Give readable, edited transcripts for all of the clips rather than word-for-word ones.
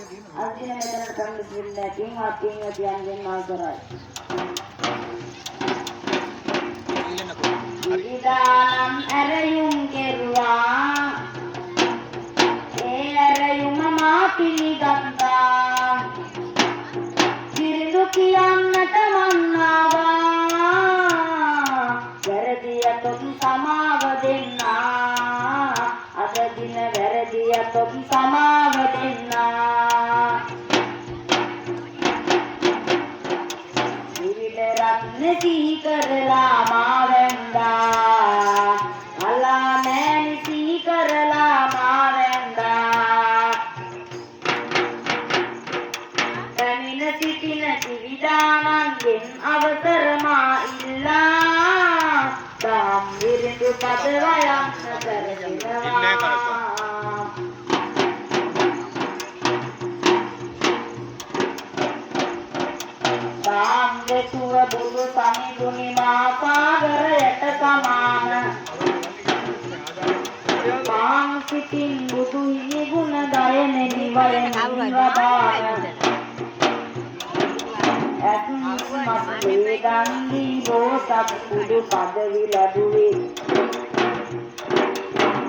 අදින මෙතන සම්බුද්ධිල්ලකින් ආත්මීය තියන්ගෙන් මාතරයි. විදානම් ඇරයුම් කෙරුවා ඒ ඇරයුම මා පිළිගත්තා. කිරිඳු කියන්නට මන්නාවා වැරදියතොත් සමාව දෙන්නා. අද දින වැරදියතොත් සමාව දෙන්නා. විවිධ සිහි කරලා මා වැන්දා. අලා මෑණි සිහි කරලා මා වැන්දා. පැමිණ සිටින ත්‍රිවිධානන්ගෙන් අවසර මා ඉල්ලා. දාම් විරිඳු පද වයන්න කරගෙනවා. දෙතුව බුදු සමිඳුනි මා සාගරයට සමාන. මාං සිතින් බුදු හිමි ගුණ ගයනෙ නිවයන් වදාන. මස්සේ ගන්ධි බෝසත් බුදු පදවි ලැබුවේ.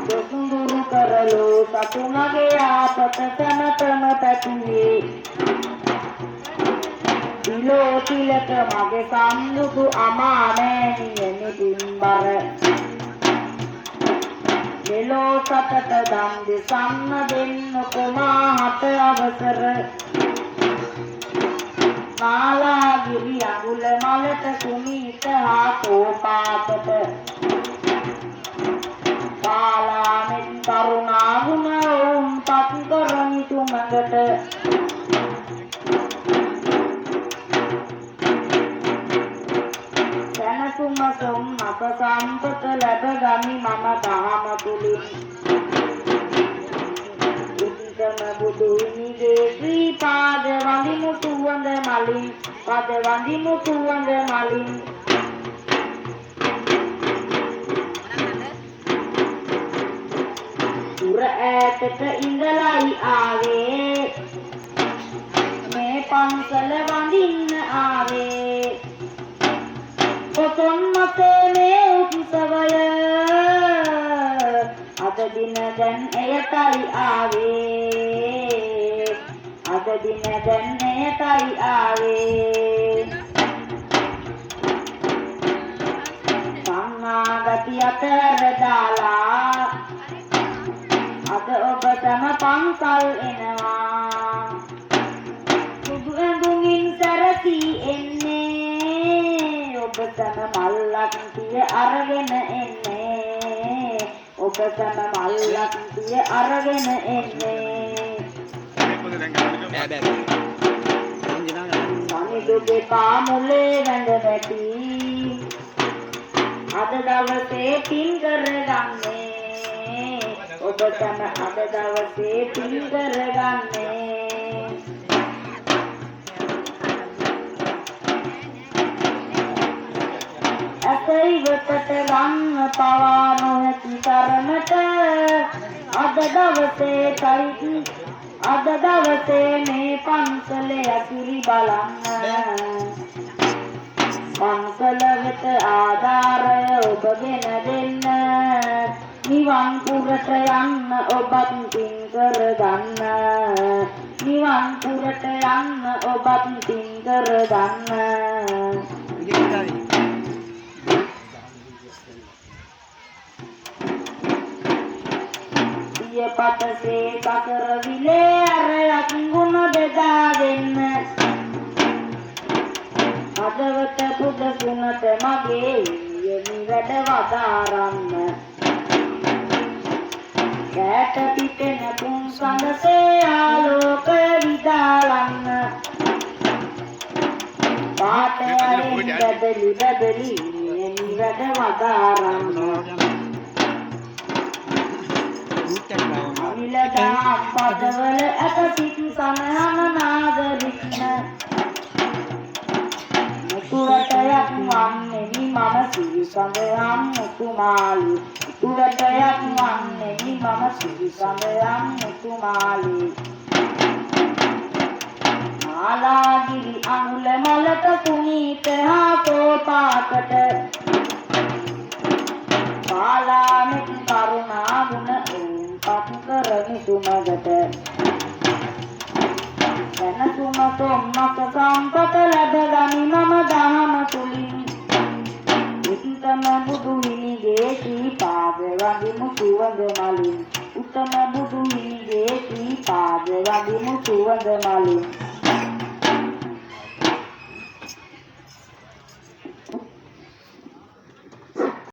දොසුඳුරු කරලෝ සතුමගේ ආපත සැමතම පැතුවේ. දිලෝ තිලක මගේ සම්මුතු අමාමෑණියනි පින්බර. මෙලෝ සතට දන් දෙසන්න දෙන්නකො මාහට අවසර. නාලාගිරි අඟුල මලට සුනීත හා කෝපාතට. කාලාමෙන් කරුණා ගුණ ඔවුන් පත් කරමි තුමඟට. සුමසොම් අප සම්පත ලැබ ගමි මම දහම තුලින්. උත්තම බුදු හිමිගේ ශ්‍රී පාද වඳිමු සුවඳ මලින්. පද වඳිමු සුවඳ මලින්. දුර ඈතට ඉඳලයි ආවේ. මේ පන්සල වඳින්න ආවේ. කොසොන් මතේ මේ උත්සවය අද දින දැන් එයටයි ආවේ. අද දින දැන් එයටයි ආවේ. සංඝාගති අතර දාලා අද ඔබ තම පන්සල් එනවා. සුදු ඇඳුමින් සැරසී එන්නේ. ඔබ තම මල්ලක් තිය අරගෙන එන්නේ. ඔබ තම මල්ලක් තිය අරගෙන එන්නේ. සමිඳුගේ පාමුලේ වැඳ වැටි අද දවසේ පින් කරගන්නේ. ඔබ තම අද දවසේ පින් කරගන්නේ. ඇසයිවතට ගන්න පවා නොහැකි තරමට අද දවසේ මේ පන්සලේ ඇතිරි බලන්න. පන්සල වෙත ආධාරය ඔබගෙන දෙන්න. නිවන් පුරට යන්න ඔබත් පින් කරගන්න. නිවන් පුරට යන්න ඔබත් පින් කරගන්න. පතසේ සසර විලේ අරයක් ගුණ බෙදා දෙන්න. හදවත පුද ගුණට මගේ යමි වැඩ වදාරන්න. කැට පිටෙන තුන් සඳසේ ආලෝක විදාලන්න. පාටයෙන් බදලි යමි වැඩ වදාරන්න. විලදා පදවල ඇත සිත් සනහන නාද වික්න. මුතුරටයක් වන්නේනි මම සිරිසඳයන් මුතුමාලි. මුතුරටයක් වන්නේනි මම සිරිසඳයන් මුතුමාලි. මුල මලක සුනීත හා සෝපාකට පාලානෙති කරුණා ගුණ පත් කරමි සුමගට දැනසුම සොම්නස සම්පත ලැබගනි මම දහම තුලින් උත්තම බුදු හිමිගේ ශ්‍රී පාද වඳිමු සුවඳ මලින් උත්තම බුදු හිමිගේ ශ්‍රී පාද වඳිමු සුවඳ මලින්